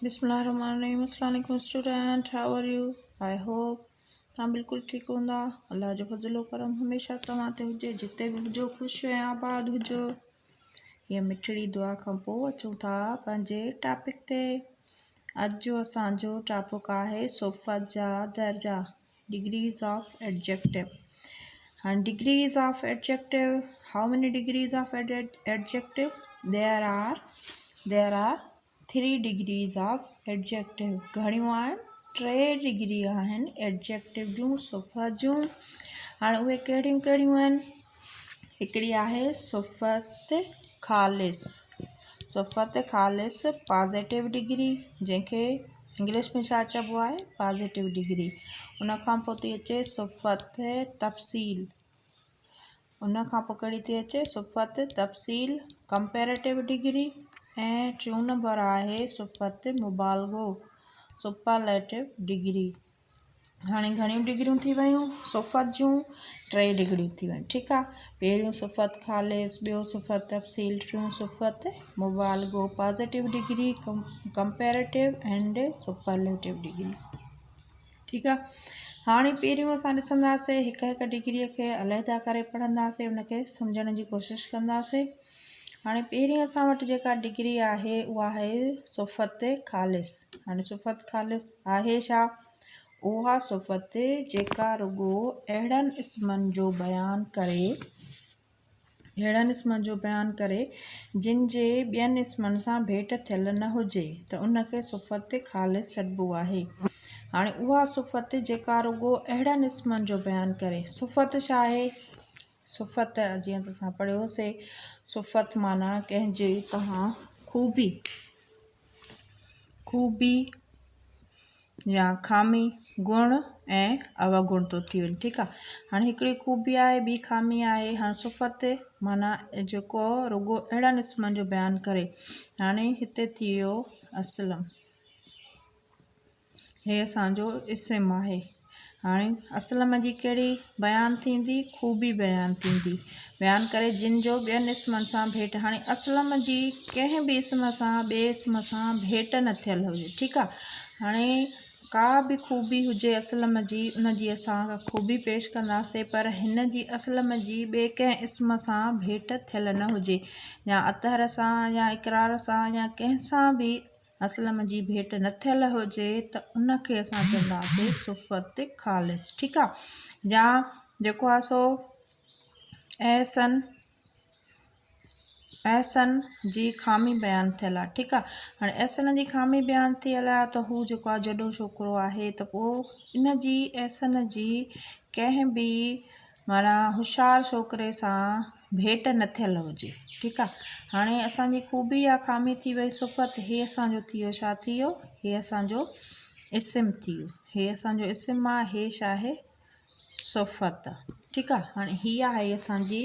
बिस्मिल्लाहिर्रहमानिर्रहीम। अस्सलाम वालेकुम student, how are you? I hope तव्हां बिल्कुलु ठीकु हूंदा। अल्लाह जो फज़लो करम हमेशह तव्हां ते हुजे, जिते बि हुजो ख़ुशि ऐं आबाद हुजो। हीअ मिठड़ी दुआ खां पोइ अचूं था पंहिंजे टॉपिक ते। अॼु जो असांजो टॉपिक आहे सिफ़त जा दर्जा, degrees of adjective. And degrees of adjective, how many degrees of adjective? There are 3 degrees of adjective. घणियूं आहिनि? 3 डिग्री आहिनि एडजेक्टिव जूं, सिफ़त जूं। हाणे उहे कहिड़ियूं कहिड़ियूं आहिनि? हिकिड़ी आहे सिफ़त ख़ालिस। सिफ़त ख़ालिस पॉजिटिव डिग्री, जंहिंखे इंग्लिश में छा चइबो आहे? Positive degree. उन खां पोइ थी अचे सिफ़त तफ़सील। उन खां पोइ कहिड़ी थी अचे? सिफ़त तफ़सील कंपेरेटिव डिग्री। ऐं 3 नंबर आहे सिफ़त मुबालगो, सुपरलेटिव डिग्री। हाणे घणियूं डिग्रियूं थी वियूं? सिफ़त जूं 3 डिग्रियूं थी वियूं। ठीकु आहे। पहिरियों सिफ़त ख़ालिस, ॿियो सिफ़त तफ़सील, टियों सिफ़त मुबालगो, positive degree, comparative and superlative degree. ठीकु आहे। हाणे पहिरियों असां ॾिसंदासीं, हिकु हिकु डिग्रीअ खे अलहदा करे पढ़ंदासीं, उनखे सम्झण जी कोशिशि कंदासीं। हाणे पहिरीं असां वटि जेका डिग्री आहे उहा आहे सिफ़त ख़ालिस। हाणे सिफ़त ख़ालिस आहे छा? उहा सिफ़त जेका रुॻो अहिड़नि इस्मनि जो बयानु करे जिन जे ॿियनि इस्मनि सां भेट थियल न हुजे, त उनखे सिफ़त ख़ालिस सॾिबो आहे। हाणे उहा सिफ़त जेका रुॻो अहिड़नि इस्मनि जो बयानु करे, सिफ़त छा आहे? सिफ़त जीअं त असां पढ़ियोसीं, सिफ़त माना कंहिंजे तव्हां खूबी या खामी, गुण ऐं अवगुण थो थी वञे। ठीकु आहे। हाणे हिकिड़ी खूबी आहे, ॿी खामी आहे। हाणे सिफ़त माना जेको रुॻो अहिड़नि इस्मनि जो बयानु करे। हाणे हिते थी वियो असलम, हे असांजो इस्म आहे। हाणे असलम जी कहिड़ी बयानु थींदी? खूबी बयानु थींदी, बयानु करे जिन जो ॿियनि इस्मनि सां भेट। हाणे असलम जी कंहिं बि इस्म सां, ॿिए इस्म सां भेट न थियल हुजे। ठीकु आहे। हाणे का बि खूबी हुजे असलम जी, उन जी असां खूबी पेश कंदासीं, पर हिन जी असलम जी ॿिए कंहिं इस्म सां भेट थियल न हुजे, या अतहर सां या इक़रार सां या कंहिं सां बि असलम जी भेट न थियल हुजे, त उनखे असां चवंदासीं सिफ़त ख़ालिस। ठीकु आहे। या जेको आहे सो एहसन जी खामी बयानु थियल आहे। ठीकु आहे। हाणे एहसन जी खामी बयानु थियल आहे, त हू जेको आहे जॾो छोकिरो आहे, त पोइ इन जी एहसन जी कंहिं बि माना होशियारु छोकिरे सां भेट न थियल हुजे। ठीकु आहे। हाणे असांजी खूबी या खामी थी वई सिफ़त। हे असांजो थी वियो, छा थी वियो? हे असांजो इस्म थी वियो। हे असांजो इस्म आहे, हे छा आहे? सिफ़त। ठीकु आहे। हाणे हीअ आहे असांजी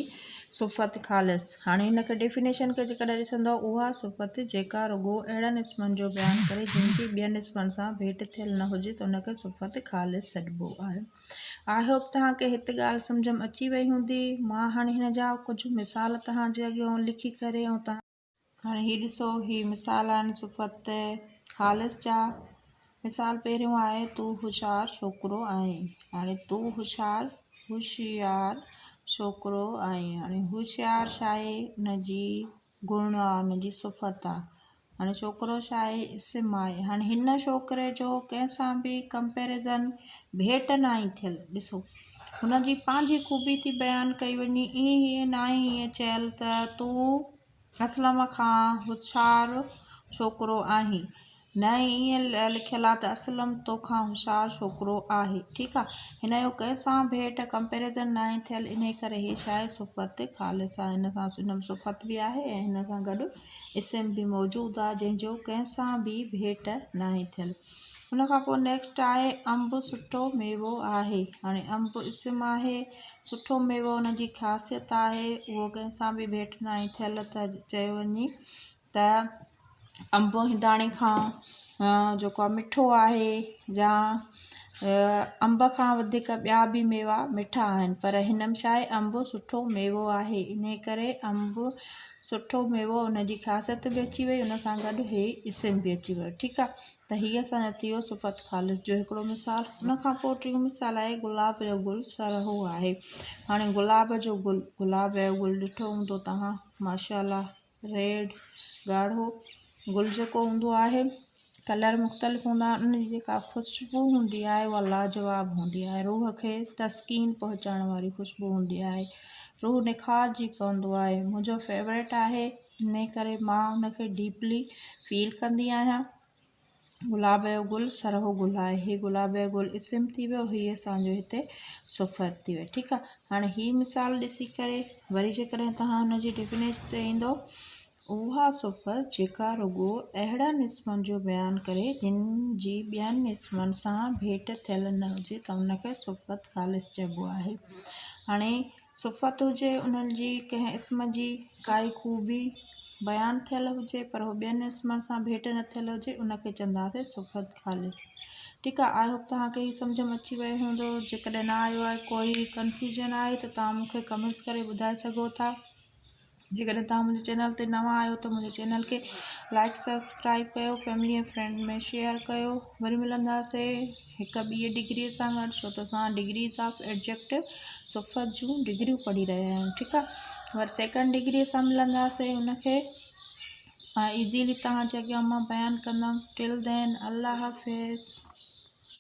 सिफ़त ख़ालिस। हाणे हिनखे डेफिनेशन खे जेकॾहिं ॾिसंदो, उहा सिफ़त जेका रुॻो अहिड़नि इस्मनि जो बयानु करे जिन जी ॿियनि इस्मनि सां भेट थियल न हुजे, त उनखे सिफ़त ख़ालिस सॾिबो आहे। आई होप तव्हांखे हिते ॻाल्हि सम्झ में अची वई हूंदी। मां हाणे हिन जा कुझु मिसाल तव्हांजे अॻियां लिखी करे ऐं तव्हां हाणे हीअ ॾिसो, हीअ मिसाल आहिनि सिफ़त ख़ालिस जा। मिसाल पहिरियों आहे, तूं होशियारु छोकिरो आहीं। हाणे तूं होशियारु छोकिरो आहीं। हाणे होशियारु छा आहे? हुनजी गुण आहे, हुनजी सिफ़त आहे। हाणे छोकिरो छा आहे? इस्म आहे। हाणे हिन छोकिरे जो कंहिंसां बि कंपेरिज़न भेट न आई थियल। ॾिसो, हुनजी पंहिंजी खूबी थी बयानु कई वञे, ईअं न आहे ईअं चयल त तूं असलम खां होशियारु छोकिरो आहीं, न ईअं लिखियलु आहे त असलम तोखां होशियारु छोकिरो आहे। ठीकु आहे। हिन जो कंहिंसां भेट कंपेरिज़न न आहे थियल, इन करे हीअ छा आहे? सिफ़त ख़ालिस आहे। हिन में सिफ़त बि आहे ऐं हिन सां गॾु इस्म बि मौजूदु आहे, जंहिंजो कंहिंसां बि भेट न आहे थियल। हुन खां पोइ नेक्स्ट आहे अंब सुठो मेवो आहे। हाणे अंब इस्म आहे, सुठो मेवो हुनजी ख़ासियत आहे, उहो कंहिंसां बि भेट न आहे थियल, त चयो वञे त अंब हिंदाणे खां जेको आहे मिठो आहे, या अंब खां वधीक ॿिया बि मेवा मिठा आहिनि, पर हिन में छा आहे? अंब सुठो मेवो आहे, इन करे अंब सुठो मेवो उनजी ख़ासियत बि अची वई, उन सां गॾु हे इस्म बि अची वियो। ठीकु आहे, त हीअ असांजो थी वियो सिफ़त ख़ालिस जो हिकिड़ो मिसाल। उन खां पोइ टियों मिसाल आहे गुलाब जो गुल सरहो आहे। हाणे गुलाब जो गुल, गुलाब जो गुल ॾिठो हूंदो तव्हां, माशाअल्लाह रेड ॻाढ़ो गुल जेको हूंदो आहे, कलर मुख़्तलिफ़ हूंदा आहिनि, उनजी जेका ख़ुशबू हूंदी आहे उहा लाजवाब हूंदी आहे, रूह खे तस्कीन पहुचाइण वारी ख़ुशबू हूंदी आहे, रूह निखार जी पवंदो आहे। मुंहिंजो फेवरेट आहे, इन करे मां उनखे डीपली फील कंदी आहियां। गुलाब जो गुल सरहो गुल आहे, हीअ गुलाब जो गुल इस्म थी वियो, हीअ असांजो हिते सिफ़त थी वई। ठीकु आहे, हाणे हीअ मिसाल ॾिसी करे वरी जेकॾहिं तव्हां हुनजी डेफिनेशन ते ईंदो, उहा सिफ़त जेका रुॻो अहिड़नि इस्मनि जो बयानु करे जिन जी ॿियनि इस्मनि सां भेट थियल न हुजे त उनखे सिफ़त ख़ालिस चइबो आहे। हाणे सिफ़त हुजे उन्हनि जी कंहिं इस्म जी काई ख़ूबी बयानु थियल हुजे पर उहो ॿियनि इस्मनि सां भेट न थियल हुजे, उनखे चवंदासीं सिफ़त ख़ालिस। ठीकु आहे, आई होप तव्हांखे हीअ सम्झ में अची वियो हूंदो। जेकॾहिं न आयो आहे, कोई कंफ्यूजन आहे त तव्हां मूंखे कमेंट्स करे ॿुधाए सघो था। जेकॾहिं तव्हां मुंहिंजे चैनल ते नवां आहियो त मुंहिंजे चैनल खे लाइक सब्सक्राइब कयो, फैमिली ऐं फ्रेंड में शेयर कयो। वरी मिलंदासीं हिकु ॿी डिग्रीअ सां गॾु, छो त असां डिग्रीज़ ऑफ एडजेक्टिव सिफ़त जूं डिग्रियूं पढ़ी रहिया आहियूं। ठीकु आहे, वरी सेकेंड डिग्रीअ सां मिलंदासीं, उनखे ईज़ीली तव्हांजे अॻियां मां बयानु कंदमि। टिल देन अल्लाह हाफ़िज़।